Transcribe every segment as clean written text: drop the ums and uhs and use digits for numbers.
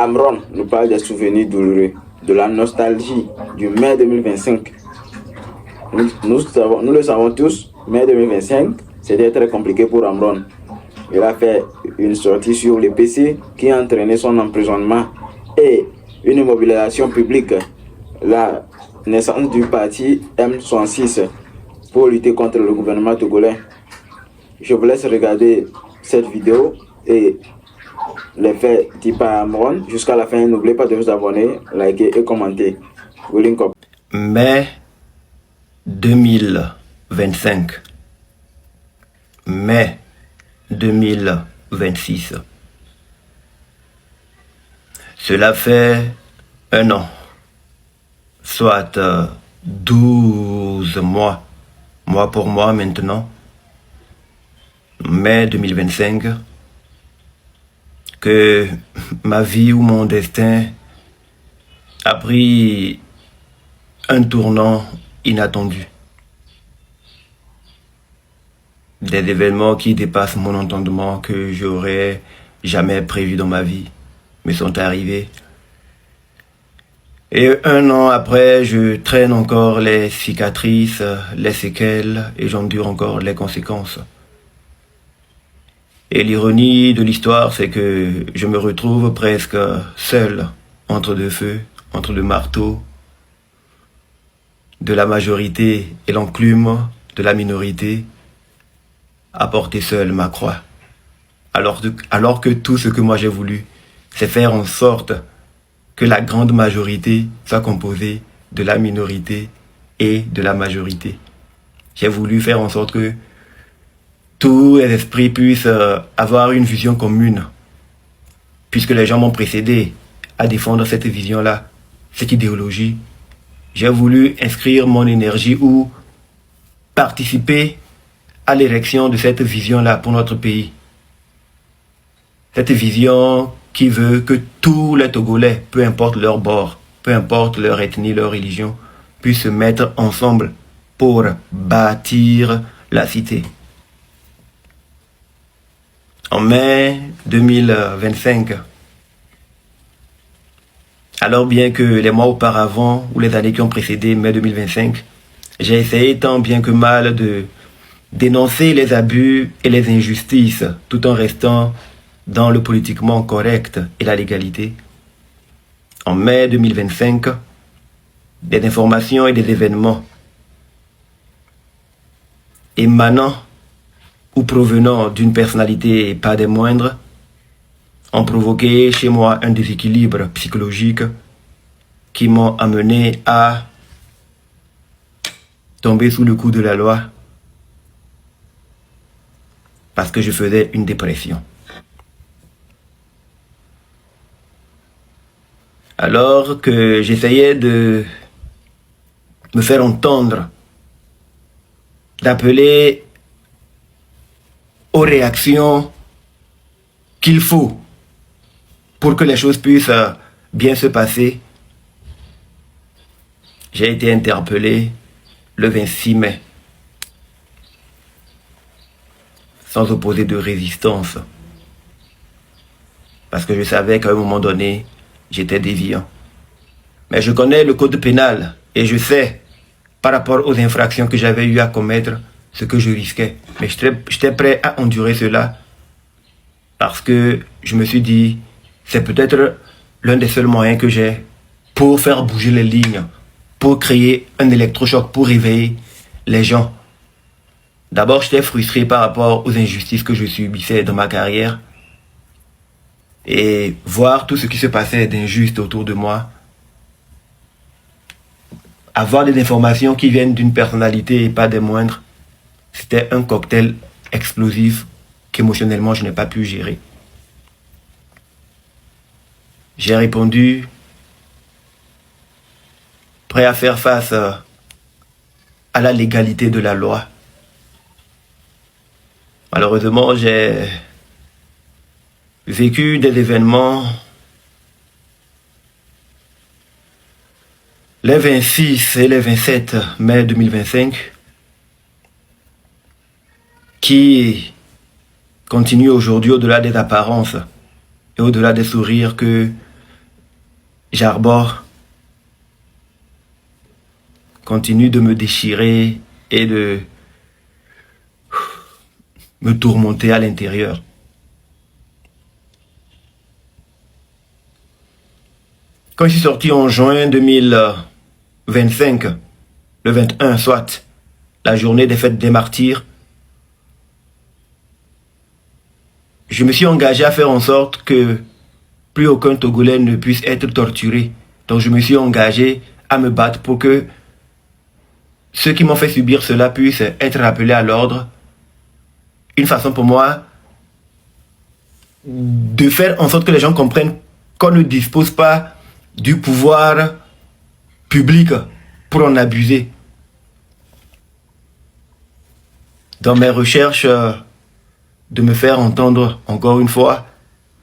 Amron nous parle des souvenirs douloureux, de la nostalgie du mai 2025. Nous le savons tous, mai 2025, c'était très compliqué pour Amron. Il a fait une sortie sur le PC qui a entraîné son emprisonnement et une mobilisation publique. La naissance du parti M66 pour lutter contre le gouvernement togolais. Je vous laisse regarder cette vidéo et les faits dit par Amron. Jusqu'à la fin, n'oubliez pas de vous abonner, liker et commenter. Mai 2025. Mai 2026. Cela fait un an, soit 12 mois, mois pour mois maintenant, mai 2025, que ma vie ou mon destin a pris un tournant inattendu. Des événements qui dépassent mon entendement, que j'aurais jamais prévu dans ma vie, me sont arrivés. Et un an après, je traîne encore les cicatrices, les séquelles, et j'endure encore les conséquences. Et l'ironie de l'histoire, c'est que je me retrouve presque seul, entre deux feux, entre le marteau de la majorité et l'enclume de la minorité, à porter seul ma croix. Alors que tout ce que moi j'ai voulu, c'est faire en sorte que la grande majorité soit composée de la minorité et de la majorité. J'ai voulu faire en sorte que tous les esprits puissent avoir une vision commune, puisque les gens m'ont précédé à défendre cette vision-là, cette idéologie. J'ai voulu inscrire mon énergie ou participer à l'érection de cette vision-là pour notre pays. Cette vision qui veut que tous les Togolais, peu importe leur bord, peu importe leur ethnie, leur religion, puissent se mettre ensemble pour bâtir la cité. En mai 2025, alors bien que les mois auparavant ou les années qui ont précédé mai 2025, j'ai essayé tant bien que mal de dénoncer les abus et les injustices tout en restant dans le politiquement correct et la légalité. En mai 2025, des informations et des événements émanant ou provenant d'une personnalité pas des moindres ont provoqué chez moi un déséquilibre psychologique qui m'ont amené à tomber sous le coup de la loi parce que je faisais une dépression. Alors que j'essayais de me faire entendre, d'appeler aux réactions qu'il faut pour que les choses puissent bien se passer, j'ai été interpellé le 26 mai. Sans opposer de résistance. Parce que je savais qu'à un moment donné, j'étais déviant. Mais je connais le code pénal et je sais, par rapport aux infractions que j'avais eu à commettre, ce que je risquais. Mais j'étais prêt à endurer cela parce que je me suis dit, c'est peut-être l'un des seuls moyens que j'ai pour faire bouger les lignes, pour créer un électrochoc, pour réveiller les gens. D'abord, j'étais frustré par rapport aux injustices que je subissais dans ma carrière. Et voir tout ce qui se passait d'injuste autour de moi. Avoir des informations qui viennent d'une personnalité et pas des moindres. C'était un cocktail explosif qu'émotionnellement je n'ai pas pu gérer. J'ai répondu, prêt à faire face à la légalité de la loi. Malheureusement, j'ai vécu des événements les 26 et les 27 mai 2025 qui continuent aujourd'hui au-delà des apparences et au-delà des sourires que j'arbore continue de me déchirer et de me tourmenter à l'intérieur. Quand je suis sorti en juin 2025, le 21 soit, la journée des fêtes des martyrs, je me suis engagé à faire en sorte que plus aucun Togolais ne puisse être torturé. Donc je me suis engagé à me battre pour que ceux qui m'ont fait subir cela puissent être rappelés à l'ordre. Une façon pour moi de faire en sorte que les gens comprennent qu'on ne dispose pas du pouvoir public pour en abuser. Dans mes recherches de me faire entendre encore une fois,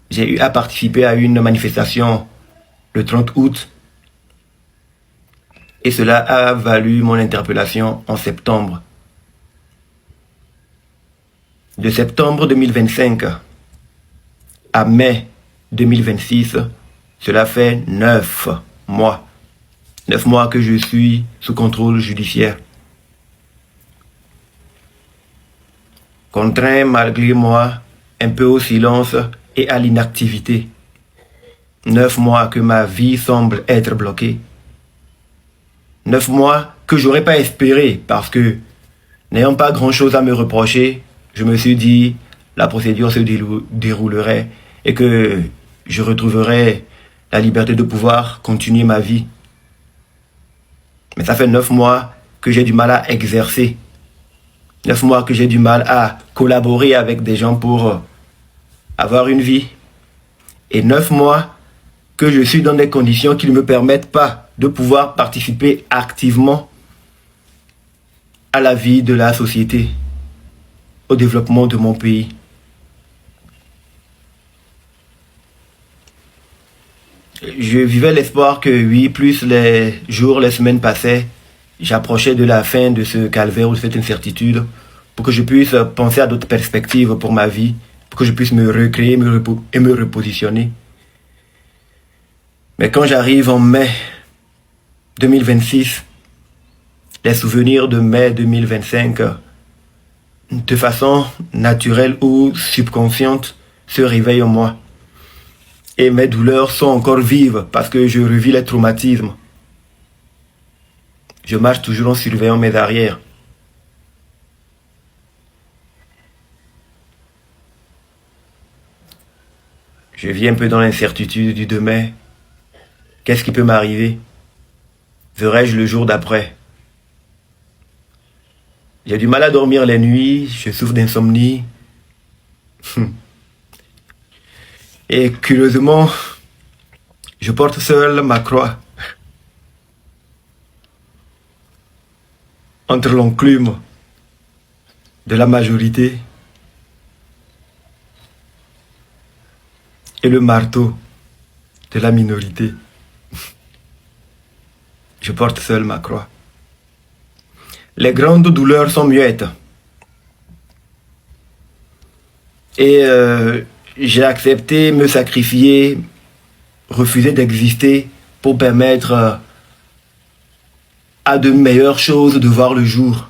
j'ai eu à participer à une manifestation le 30 août et cela a valu mon interpellation en septembre. De septembre 2025 à mai 2026, cela fait 9 mois. 9 mois que je suis sous contrôle judiciaire. Contraint malgré moi, un peu au silence et à l'inactivité. 9 mois que ma vie semble être bloquée. 9 mois que j'aurais pas espéré parce que, n'ayant pas grand chose à me reprocher, je me suis dit la procédure se déroulerait et que je retrouverais la liberté de pouvoir continuer ma vie. Mais ça fait 9 mois que j'ai du mal à exercer. 9 mois que j'ai du mal à collaborer avec des gens pour avoir une vie. Et 9 mois que je suis dans des conditions qui ne me permettent pas de pouvoir participer activement à la vie de la société, au développement de mon pays. Je vivais l'espoir que oui, plus les jours, les semaines passaient, j'approchais de la fin de ce calvaire ou de cette incertitude pour que je puisse penser à d'autres perspectives pour ma vie, pour que je puisse me recréer et me repositionner. Mais quand j'arrive en mai 2026, les souvenirs de mai 2025, de façon naturelle ou subconsciente, se réveillent en moi. Et mes douleurs sont encore vives parce que je revis les traumatismes. Je marche toujours en surveillant mes arrières. Je vis un peu dans l'incertitude du demain. Qu'est-ce qui peut m'arriver? Verrai-je le jour d'après? J'ai du mal à dormir les nuits, je souffre d'insomnie. Et curieusement, je porte seul ma croix. Entre l'enclume de la majorité et le marteau de la minorité. Je porte seul ma croix. Les grandes douleurs sont muettes. Et j'ai accepté me sacrifier, refuser d'exister pour permettre à de meilleures choses de voir le jour.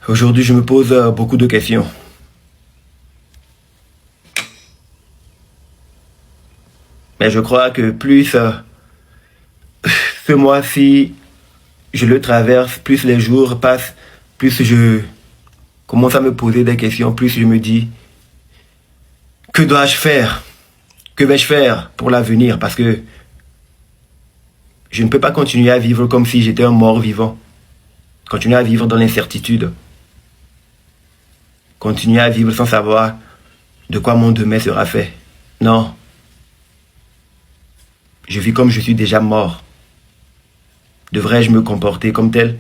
Aujourd'hui, je me pose beaucoup de questions. Mais je crois que plus ce mois-ci, je le traverse, plus les jours passent, plus je commence à me poser des questions, plus je me dis, que dois-je faire? Que vais-je faire pour l'avenir? Parce que je ne peux pas continuer à vivre comme si j'étais un mort vivant. Continuer à vivre dans l'incertitude. Continuer à vivre sans savoir de quoi mon demain sera fait. Non. Je vis comme je suis déjà mort. Devrais-je me comporter comme tel?